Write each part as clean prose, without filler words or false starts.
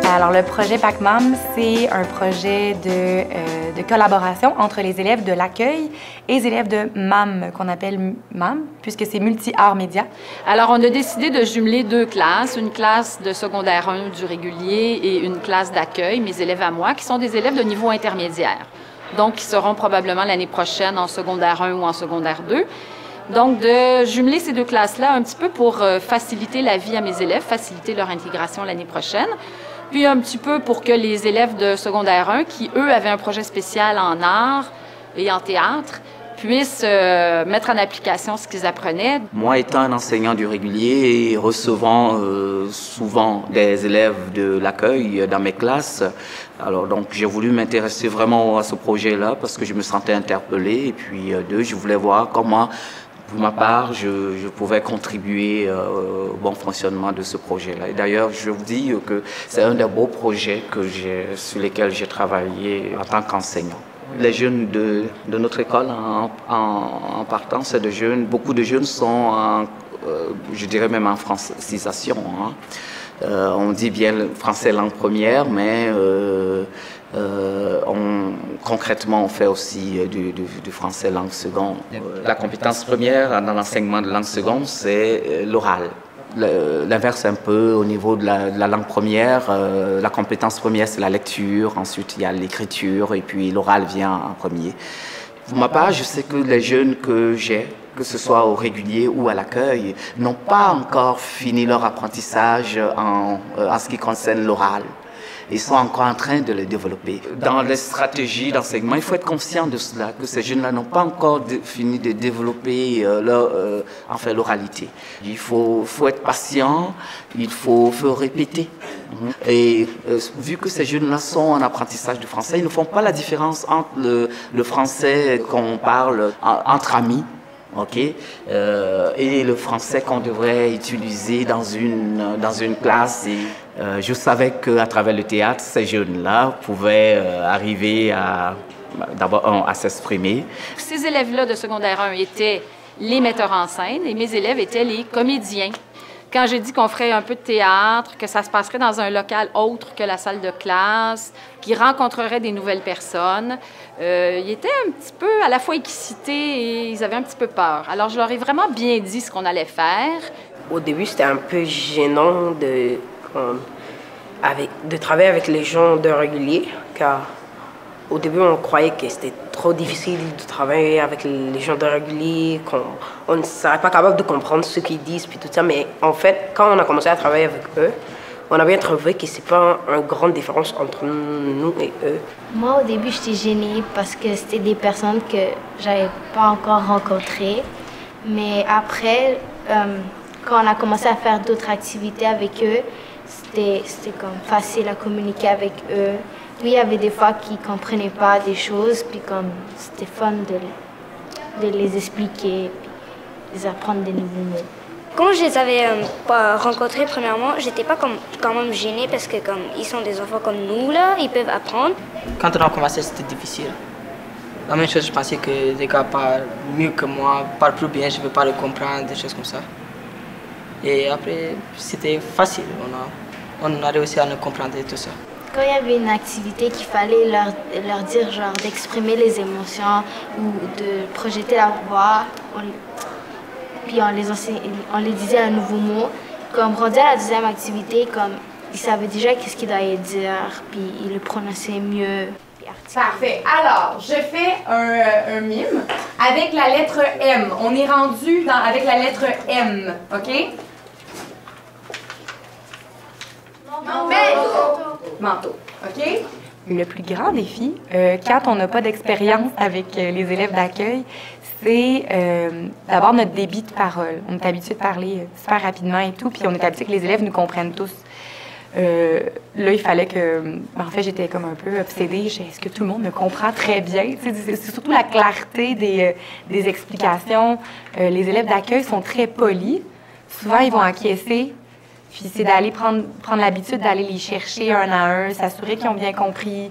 Alors, le projet PACMAM, c'est un projet de collaboration entre les élèves de l'accueil et les élèves de MAM, qu'on appelle MAM, puisque c'est multi-arts médias. Alors, on a décidé de jumeler deux classes, une classe de secondaire 1 du régulier et une classe d'accueil, mes élèves à moi, qui sont des élèves de niveau intermédiaire. Donc, qui seront probablement l'année prochaine en secondaire 1 ou en secondaire 2. Donc, de jumeler ces deux classes-là un petit peu pour faciliter la vie à mes élèves, faciliter leur intégration l'année prochaine. Puis un petit peu pour que les élèves de secondaire 1, qui, eux, avaient un projet spécial en art et en théâtre, puissent mettre en application ce qu'ils apprenaient. Moi, étant un enseignant du régulier et recevant souvent des élèves de l'accueil dans mes classes, alors donc j'ai voulu m'intéresser vraiment à ce projet-là parce que je me sentais interpellé et puis je voulais voir comment, pour ma part, je pouvais contribuer au bon fonctionnement de ce projet-là. Et d'ailleurs, je vous dis que c'est un des beaux projets sur lesquels j'ai travaillé en tant qu'enseignant. Les jeunes de notre école, en partant, beaucoup de jeunes sont, je dirais même en francisation. Hein. On dit bien le français langue première, mais concrètement, on fait aussi du français langue seconde. La compétence première dans l'enseignement de langue seconde, c'est l'oral. L'inverse un peu au niveau de la langue première. La compétence première, c'est la lecture. Ensuite, il y a l'écriture et puis l'oral vient en premier. Pour ma part, je sais que les jeunes que j'ai, que ce soit au régulier ou à l'accueil, n'ont pas encore fini leur apprentissage en ce qui concerne l'oral. Ils sont encore en train de le développer. Dans les stratégies d'enseignement, il faut être conscient de cela, que ces jeunes-là n'ont pas encore fini de développer l'oralité. Il faut être patient, il faut répéter. Et vu que ces jeunes-là sont en apprentissage du français, ils ne font pas la différence entre le français qu'on parle entre amis, et le français qu'on devrait utiliser dans une classe. Et je savais qu'à travers le théâtre, ces jeunes-là pouvaient arriver d'abord à s'exprimer. Ces élèves-là de secondaire 1 étaient les metteurs en scène et mes élèves étaient les comédiens. Quand j'ai dit qu'on ferait un peu de théâtre, que ça se passerait dans un local autre que la salle de classe, qu'ils rencontreraient des nouvelles personnes, ils étaient un petit peu à la fois excités et ils avaient un petit peu peur. Alors, je leur ai vraiment bien dit ce qu'on allait faire. Au début, c'était un peu gênant de travailler avec les gens de régulier, car au début, on croyait que c'était trop difficile de travailler avec les gens de régulier, qu'on ne serait pas capable de comprendre ce qu'ils disent, puis tout ça. Mais en fait, quand on a commencé à travailler avec eux, on a bien trouvé que c'est pas une grande différence entre nous et eux. Moi, au début, j'étais gênée parce que c'était des personnes que j'avais pas encore rencontrées. Mais après, quand on a commencé à faire d'autres activités avec eux, c'était comme facile à communiquer avec eux. Oui, il y avait des fois qu'ils ne comprenaient pas des choses, puis comme c'était fun de les expliquer, puis les apprendre des nouveaux mots. Quand je les avais pas rencontrés premièrement, j'étais pas quand même gênée parce que comme ils sont des enfants comme nous là, ils peuvent apprendre. Quand on a commencé, c'était difficile. La même chose, je pensais que les gars parlent mieux que moi, parlent plus bien, je ne veux pas les comprendre, des choses comme ça. Et après, c'était facile, on a réussi à nous comprendre et tout ça. Quand il y avait une activité qu'il fallait leur dire, genre d'exprimer les émotions ou de projeter la voix, puis on les disait un nouveau mot. Comme rendu à la deuxième activité, comme ils savaient déjà qu'est-ce qu'ils devaient dire, puis ils le prononçaient mieux. Parfait. Alors, je fais un mime avec la lettre M. On est rendu avec la lettre M, OK? Manteau, OK? Le plus grand défi, quand on n'a pas d'expérience avec les élèves d'accueil, c'est d'abord notre débit de parole. On est habitué de parler super rapidement et tout, puis on est habitué que les élèves nous comprennent tous. Là, il fallait que... En fait, j'étais comme un peu obsédée. Est-ce que tout le monde me comprend très bien? C'est surtout la clarté des explications. Les élèves d'accueil sont très polis. Souvent, ils vont acquiescer. Puis c'est d'aller prendre l'habitude d'aller les chercher un à un, s'assurer qu'ils ont bien compris.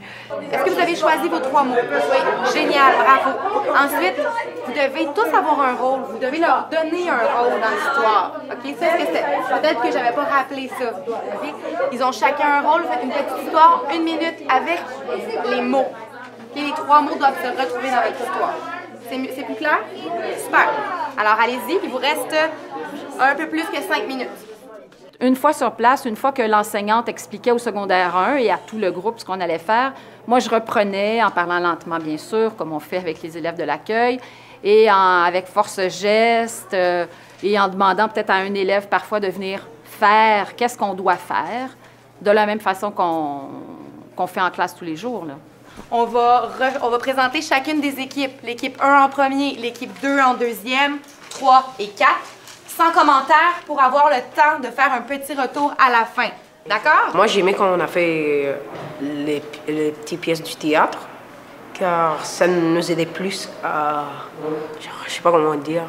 Est-ce que vous avez choisi vos 3 mots? Oui. Génial, bravo. Ensuite, vous devez tous avoir un rôle. Vous devez leur donner un rôle dans l'histoire. OK? Ça, peut-être que j'avais pas rappelé ça. OK? Ils ont chacun un rôle. Vous faites une petite histoire, 1 minute, avec les mots. OK? Les 3 mots doivent se retrouver dans votre histoire. C'est plus clair? Super. Alors, allez-y. Il vous reste un peu plus que 5 minutes. Une fois sur place, une fois que l'enseignante expliquait au secondaire 1 et à tout le groupe ce qu'on allait faire, moi, je reprenais en parlant lentement, bien sûr, comme on fait avec les élèves de l'accueil, et avec force geste, et en demandant peut-être à un élève parfois de venir faire qu'est-ce qu'on doit faire, de la même façon qu'on fait en classe tous les jours, là. On va présenter chacune des équipes. L'équipe 1 en premier, l'équipe 2 en deuxième, 3 et 4. Sans commentaire pour avoir le temps de faire un petit retour à la fin. D'accord? Moi, j'ai aimé quand on a fait les petites pièces du théâtre, car ça nous aidait plus à, je sais pas comment dire,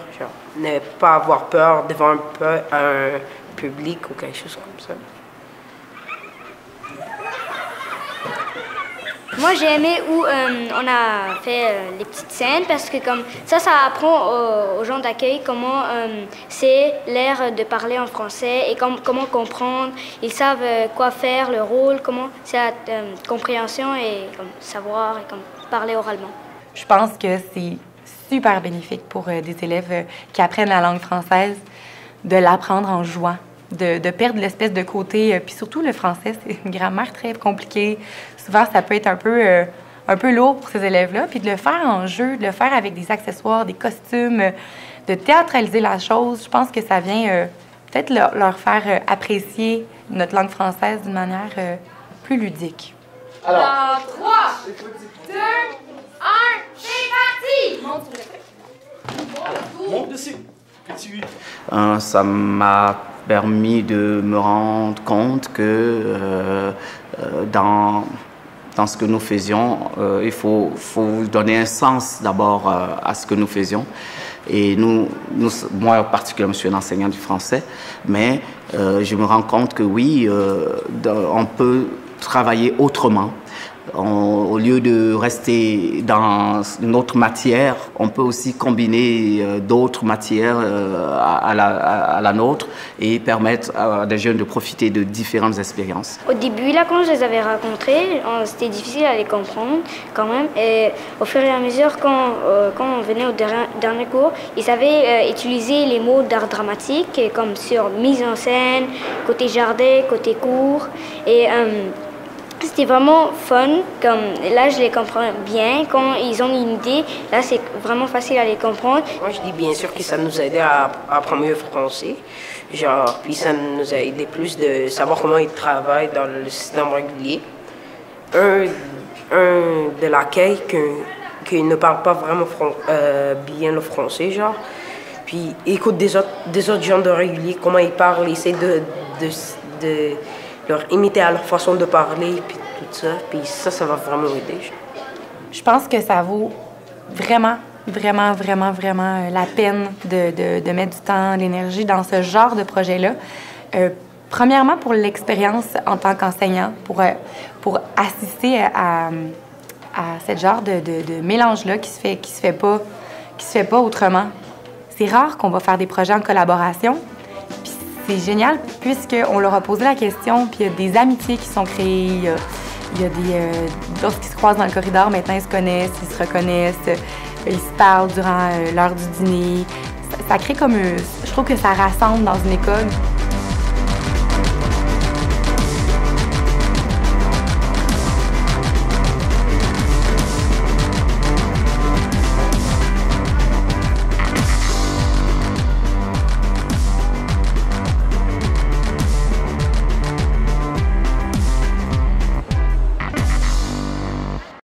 ne pas avoir peur devant un public ou quelque chose comme ça. Moi, j'ai aimé où on a fait les petites scènes parce que comme ça apprend aux gens d'accueil comment c'est l'air de parler en français et comment comprendre. Ils savent quoi faire, le rôle, comment c'est la compréhension et comme savoir et comme parler oralement. Je pense que c'est super bénéfique pour des élèves qui apprennent la langue française de l'apprendre en jouant. De perdre l'espèce de côté. Puis surtout, le français, c'est une grammaire très compliquée. Souvent, ça peut être un peu lourd pour ces élèves-là. Puis de le faire en jeu, de le faire avec des accessoires, des costumes, de théâtraliser la chose, je pense que ça vient peut-être leur faire apprécier notre langue française d'une manière plus ludique. Alors, 3, 2, 1, c'est parti! Monte dessus. Ça m'a permis de me rendre compte que dans ce que nous faisions, il faut donner un sens d'abord à ce que nous faisions. Et moi particulièrement, je suis un enseignant du français, mais je me rends compte que oui, on peut travailler autrement. Au lieu de rester dans une autre matière, on peut aussi combiner d'autres matières à la nôtre et permettre à des jeunes de profiter de différentes expériences. Au début, là, quand je les avais rencontrés, c'était difficile à les comprendre quand même. Et au fur et à mesure, quand on venait au dernier cours, ils savaient utiliser les mots d'art dramatique, comme sur mise en scène, côté jardin, côté cours. Et c'était vraiment fun, comme là je les comprends bien, quand ils ont une idée, là c'est vraiment facile à les comprendre. Moi je dis bien sûr que ça nous a aidé à apprendre mieux le français, puis ça nous a aidé plus de savoir comment ils travaillent dans le système régulier. Un de l'accueil qui ne parle pas vraiment bien le français, puis écoute des autres gens de régulier, comment ils parlent, essaie de leur imiter à leur façon de parler, puis tout ça. Puis ça va vraiment aider. Je pense que ça vaut vraiment la peine de mettre du temps, de l'énergie dans ce genre de projet-là. Premièrement, pour l'expérience en tant qu'enseignant, pour assister à ce genre de mélange-là qui se fait pas autrement. C'est rare qu'on va faire des projets en collaboration. C'est génial puisqu'on leur a posé la question, puis il y a des amitiés qui sont créées, il y a lorsqu'ils se croisent dans le corridor, maintenant ils se connaissent, ils se reconnaissent, ils se parlent durant l'heure du dîner. Ça crée comme je trouve que ça rassemble dans une école.